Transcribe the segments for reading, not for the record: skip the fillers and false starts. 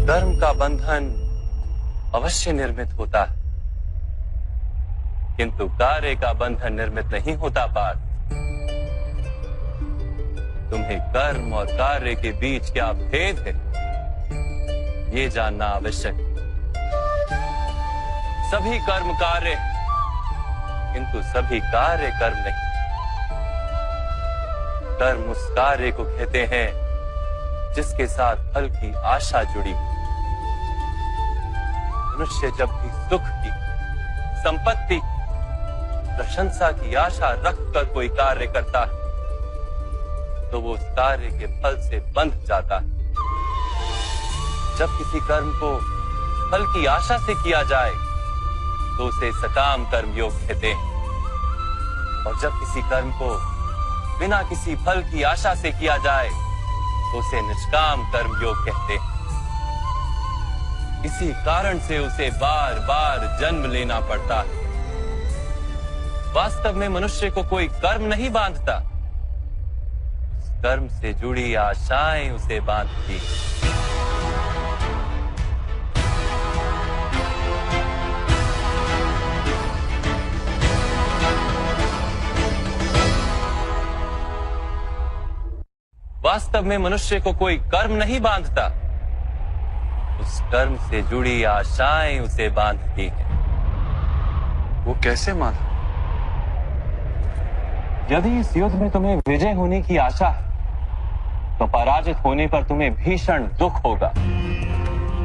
कर्म का बंधन अवश्य निर्मित होता है, किंतु कार्य का बंधन निर्मित नहीं होता पार्थ। तुम्हें कर्म और कार्य के बीच क्या भेद है, ये जानना आवश्यक है। सभी कर्म कार्य हैं, किंतु सभी कार्य कर्म नहीं। कर्म उस कार्य को कहते हैं जिसके साथ फल की आशा जुड़ी। मनुष्य जब भी सुख की, संपत्ति, प्रशंसा की आशा रखकर कोई कार्य करता है तो वो उस कार्य के फल से बंध जाता है। जब किसी कर्म को फल की आशा से किया जाए तो उसे सकाम कर्म योग कहते हैं, और जब किसी कर्म को बिना किसी फल की आशा से किया जाए तो उसे निष्काम कर्म योग कहते हैं। इसी कारण से उसे बार बार जन्म लेना पड़ता है। वास्तव में मनुष्य को कोई कर्म नहीं बांधता, कर्म से जुड़ी आशाएं उसे बांधती। वास्तव में मनुष्य को कोई कर्म नहीं बांधता, उस कर्म से जुड़ी आशाएं उसे बांधती हैं। वो कैसे माधव? यदि इस युद्ध में तुम्हें विजय होने की आशा है तो पराजित होने पर तुम्हें भीषण दुख होगा,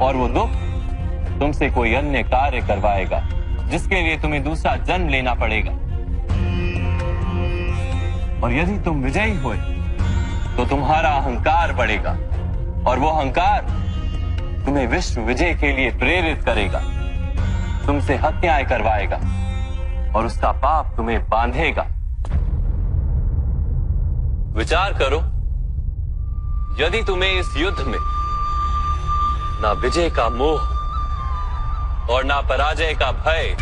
और वो दुख तुमसे कोई अन्य कार्य करवाएगा जिसके लिए तुम्हें दूसरा जन्म लेना पड़ेगा। और यदि तुम विजयी हुए तो तुम्हारा अहंकार बढ़ेगा, और वो अहंकार तुम्हें विश्व विजय के लिए प्रेरित करेगा, तुमसे हत्याएं करवाएगा और उसका पाप तुम्हें बांधेगा। विचार करो, यदि तुम्हें इस युद्ध में ना विजय का मोह और ना पराजय का भय,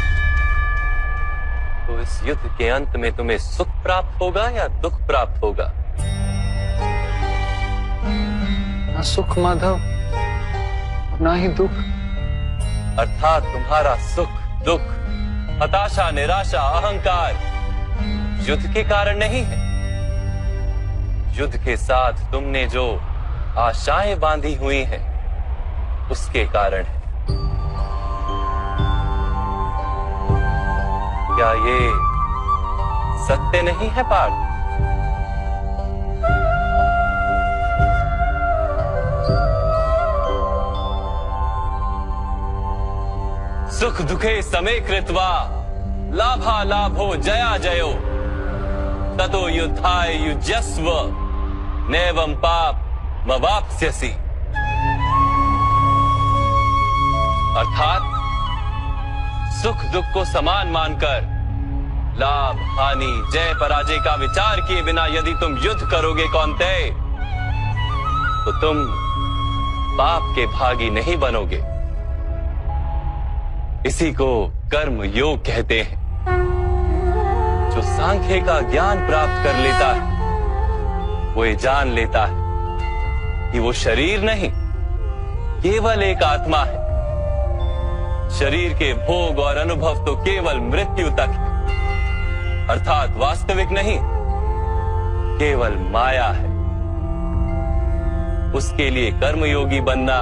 तो इस युद्ध के अंत में तुम्हें सुख प्राप्त होगा या दुख प्राप्त होगा? ना सुख माधव, ना ही दुख। अर्थात तुम्हारा सुख, दुख, हताशा, निराशा, अहंकार युद्ध के कारण नहीं है। युद्ध के साथ तुमने जो आशाएं बांधी हुई हैं, उसके कारण है। क्या ये सत्य नहीं है पार्थ? सुख दुखे समे कृत्वा लाभा लाभो जया जयो ततो युद्धाय युज्यस्व नैवं पाप मवाप्स्यसि। अर्थात सुख दुख को समान मानकर लाभ हानि जय पराजय का विचार किए बिना यदि तुम युद्ध करोगे कौन्तेय, तो तुम पाप के भागी नहीं बनोगे। इसी को कर्म योग कहते हैं। जो सांख्य का ज्ञान प्राप्त कर लेता है वो ये जान लेता है कि वो शरीर नहीं, केवल एक आत्मा है। शरीर के भोग और अनुभव तो केवल मृत्यु तक है, अर्थात वास्तविक नहीं, केवल माया है। उसके लिए कर्मयोगी बनना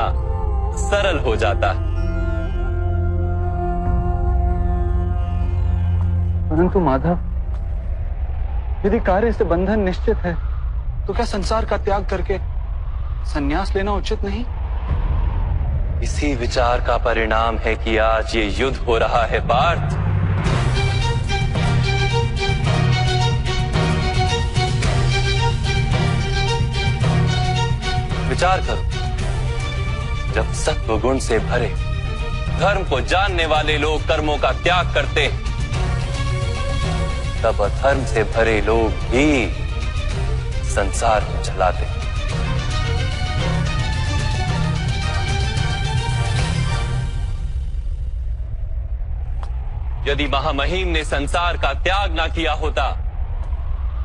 सरल हो जाता है। परंतु माधव, यदि कार्य से बंधन निश्चित है तो क्या संसार का त्याग करके संन्यास लेना उचित नहीं? इसी विचार का परिणाम है कि आज ये युद्ध हो रहा है पार्थ। विचार करो, जब सत्व गुण से भरे धर्म को जानने वाले लोग कर्मों का त्याग करते हैं, तब अधर्म से भरे लोग भी संसार को चलाते हैं। यदि महामहिम ने संसार का त्याग ना किया होता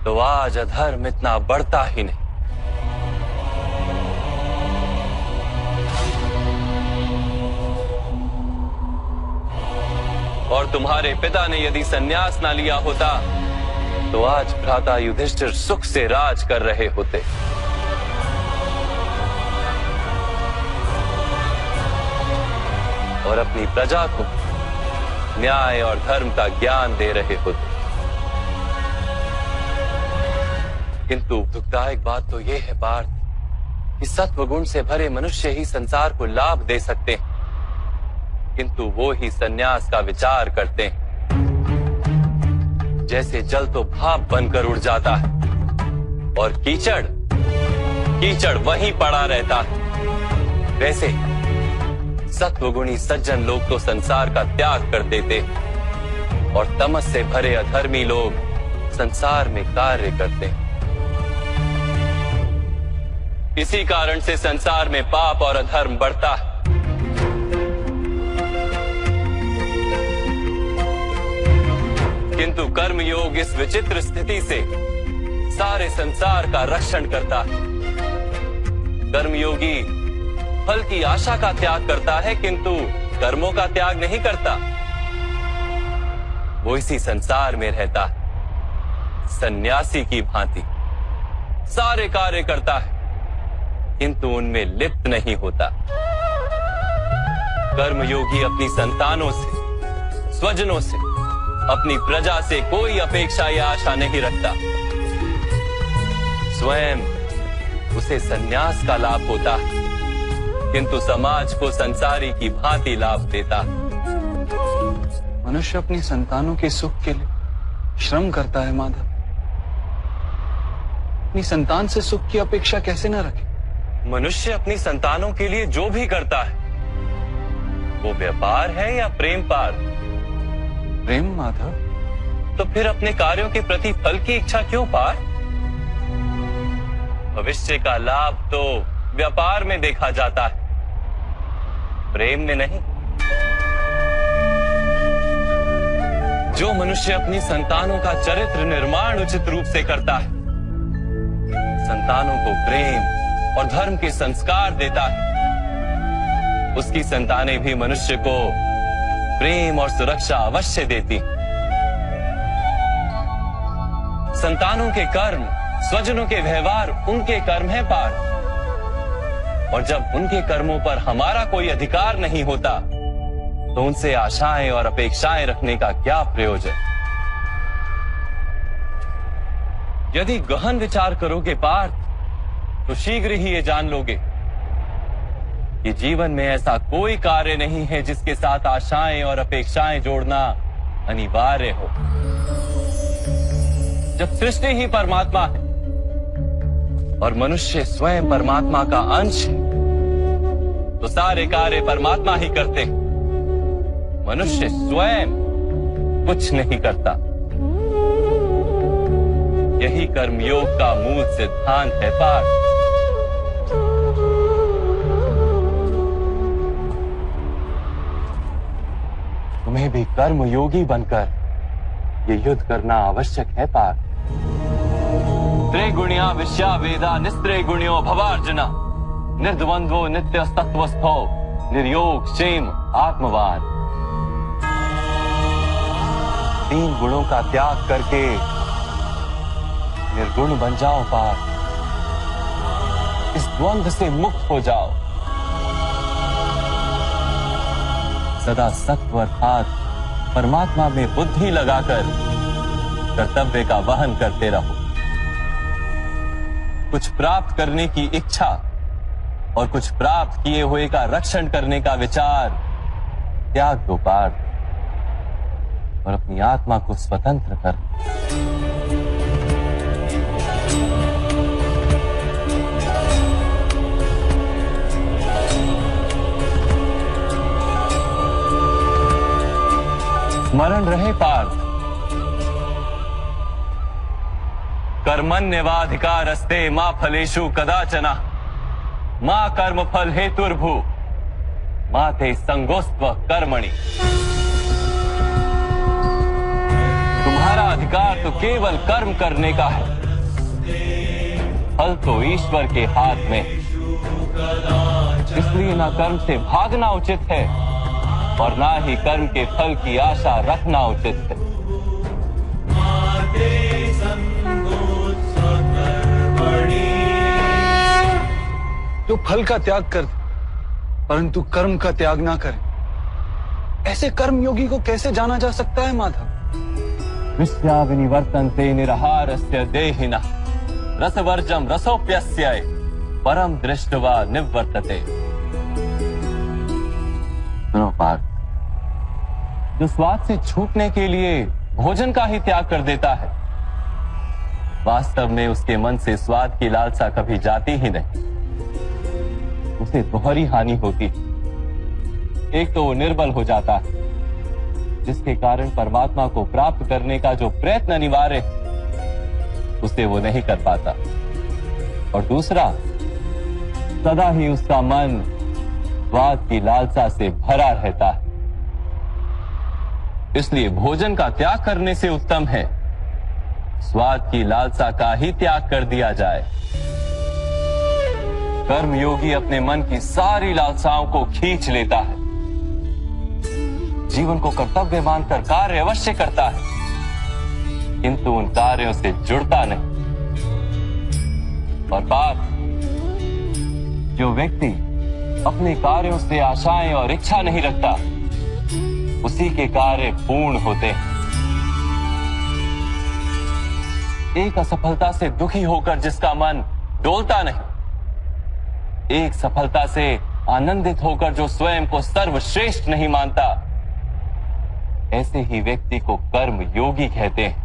तो आज अधर्म इतना बढ़ता ही नहीं। और तुम्हारे पिता ने यदि संन्यास ना लिया होता तो आज भ्राता युधिष्ठिर सुख से राज कर रहे होते। और अपनी प्रजा को न्याय और धर्म का ज्ञान दे रहे होते। किंतु दुखदायक बात तो यह है पार्थ कि सत्व गुण से भरे मनुष्य ही संसार को लाभ दे सकते हैं, किंतु वो ही संन्यास का विचार करते हैं। जैसे जल तो भाप बनकर उड़ जाता है और कीचड़ कीचड़ वहीं पड़ा रहता है, वैसे सत्वगुणी सज्जन लोग तो संसार का त्याग कर देते और तमस से भरे अधर्मी लोग संसार में कार्य करते हैं। इसी कारण से संसार में पाप और अधर्म बढ़ता है। किंतु कर्मयोग इस विचित्र स्थिति से सारे संसार का रक्षण करता है। कर्मयोगी फल की आशा का त्याग करता है, किंतु कर्मों का त्याग नहीं करता। वो इसी संसार में रहता है, सन्यासी की भांति सारे कार्य करता है, किंतु उनमें लिप्त नहीं होता। कर्मयोगी अपनी संतानों से, स्वजनों से, अपनी प्रजा से कोई अपेक्षा या आशा नहीं रखता। स्वयं उसे संन्यास का लाभ होता है, किंतु समाज को संसारी की भांति लाभ देता। मनुष्य अपनी संतानों के सुख के लिए श्रम करता है माधव। अपनी संतान से सुख की अपेक्षा कैसे न रखे? मनुष्य अपनी संतानों के लिए जो भी करता है वो व्यापार है या प्रेम पार? प्रेम माधव। तो फिर अपने कार्यों के प्रति फल की इच्छा क्यों पार? भविष्य का लाभ तो व्यापार में देखा जाता है, प्रेम में नहीं। जो मनुष्य अपनी संतानों का चरित्र निर्माण उचित रूप से करता है, संतानों को प्रेम और धर्म के संस्कार देता है, उसकी संतानें भी मनुष्य को प्रेम और सुरक्षा अवश्य देती। संतानों के कर्म, स्वजनों के व्यवहार उनके कर्म है पार। और जब उनके कर्मों पर हमारा कोई अधिकार नहीं होता तो उनसे आशाएं और अपेक्षाएं रखने का क्या प्रयोजन? यदि गहन विचार करोगे पार्थ तो शीघ्र ही ये जान लोगे कि जीवन में ऐसा कोई कार्य नहीं है जिसके साथ आशाएं और अपेक्षाएं जोड़ना अनिवार्य हो। जब सृष्टि ही परमात्मा है और मनुष्य स्वयं परमात्मा का अंश है तो सारे कार्य परमात्मा ही करते हैं, मनुष्य स्वयं कुछ नहीं करता। यही कर्मयोग का मूल सिद्धांत है पार्थ। तुम्हें भी कर्मयोगी बनकर ये युद्ध करना आवश्यक है पार्थ। त्रिगुणिया विश्या वेदा निस्त्रिगुण्यो भवार्जुना निर्द्वंद्वो नित्य तत्वस्थो निर्योग क्षेम आत्मवान। 3 गुणों का त्याग करके निर्गुण बन जाओ पार्थ। इस द्वंद्व से मुक्त हो जाओ। सदा सत्व अर्थात परमात्मा में बुद्धि लगाकर कर्तव्य का वहन करते रहो। कुछ प्राप्त करने की इच्छा और कुछ प्राप्त किए हुए का रक्षण करने का विचार त्याग दो पार्थ और अपनी आत्मा को स्वतंत्र कर। स्मरण रहे पार्थ, कर्मण्यवाधिकारस्ते मां फलेषु कदाचन मां कर्म फल हेतुर्भू मां ते संगोस्त्व कर्मणि। तुम्हारा अधिकार तो केवल कर्म करने का है, फल तो ईश्वर के हाथ में। इसलिए ना कर्म से भागना उचित है और ना ही कर्म के फल की आशा रखना उचित है। जो फल का त्याग कर परंतु कर्म का त्याग ना करे, ऐसे कर्म योगी को कैसे जाना जा सकता है माधव? विश्या विनिवर्तन्ते निरहारस्य देहिनः रसवर्जम रसोप्यस्य परम दृष्ट्वा निवर्तते। सुनो पार्थ, जो स्वाद से छूटने के लिए भोजन का ही त्याग कर देता है, वास्तव में उसके मन से स्वाद की लालसा कभी जाती ही नहीं। उसे दोहरी हानि होती है। एक तो वो निर्बल हो जाता है, जिसके कारण परमात्मा को प्राप्त करने का जो प्रयत्न अनिवार्य है उसे वो नहीं कर पाता, और दूसरा सदा ही उसका मन स्वाद की लालसा से भरा रहता है। इसलिए भोजन का त्याग करने से उत्तम है स्वाद की लालसा का ही त्याग कर दिया जाए। कर्मयोगी अपने मन की सारी लालसाओं को खींच लेता है, जीवन को कर्तव्य मानकर कार्य अवश्य करता है, किंतु उन कार्यों से जुड़ता नहीं। और बात, जो व्यक्ति अपने कार्यों से आशाएं और इच्छा नहीं रखता, उसी के कार्य पूर्ण होते हैं। एक असफलता से दुखी होकर जिसका मन डोलता नहीं, एक सफलता से आनंदित होकर जो स्वयं को सर्वश्रेष्ठ नहीं मानता, ऐसे ही व्यक्ति को कर्म योगी कहते हैं।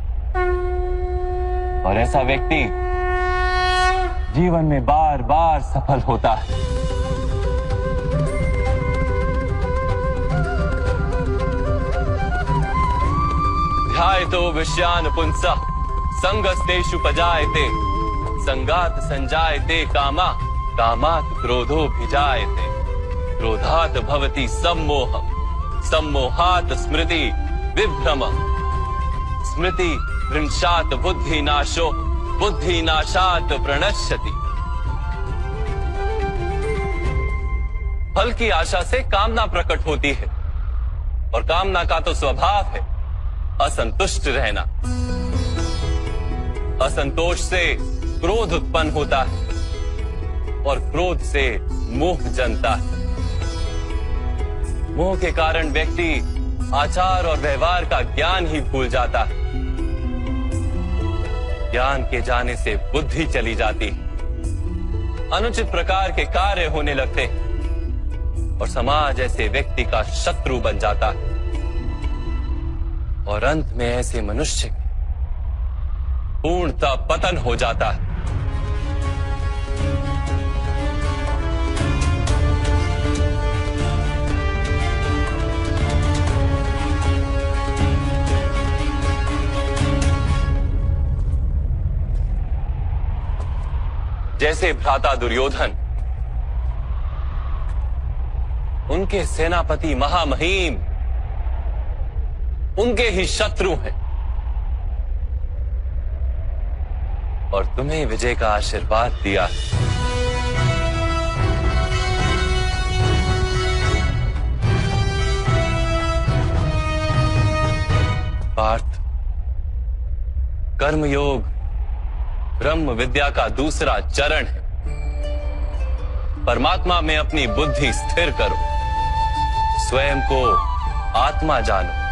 और ऐसा व्यक्ति जीवन में बार बार सफल होता है। ध्यायतो विषयान पुंसः संगस्तेषु पजायते संगात संजायते कामा कामात् क्रोधो भिजायते क्रोधात् भवति सम्मोहम् सम्मोहात् स्मृति विभ्रमः स्मृति भ्रंशात् बुद्धिनाशो बुद्धिनाशात् प्रणश्यति। फल की आशा से कामना प्रकट होती है, और कामना का तो स्वभाव है असंतुष्ट रहना। असंतोष से क्रोध उत्पन्न होता है, और क्रोध से मोह जन्मता है। मोह के कारण व्यक्ति आचार और व्यवहार का ज्ञान ही भूल जाता है। ज्ञान के जाने से बुद्धि चली जाती है, अनुचित प्रकार के कार्य होने लगते हैं, और समाज ऐसे व्यक्ति का शत्रु बन जाता है। और अंत में ऐसे मनुष्य पूर्णतः पतन हो जाता है। जैसे भ्राता दुर्योधन, उनके सेनापति महामहिम उनके ही शत्रु हैं, और तुम्हें विजय का आशीर्वाद दिया। पार्थ, कर्मयोग ब्रह्म विद्या का दूसरा चरण है। परमात्मा में अपनी बुद्धि स्थिर करो, स्वयं को आत्मा जानो,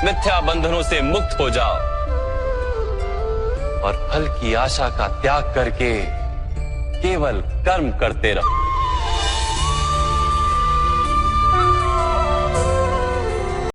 मिथ्या बंधनों से मुक्त हो जाओ, और फल की आशा का त्याग करके केवल कर्म करते रहो।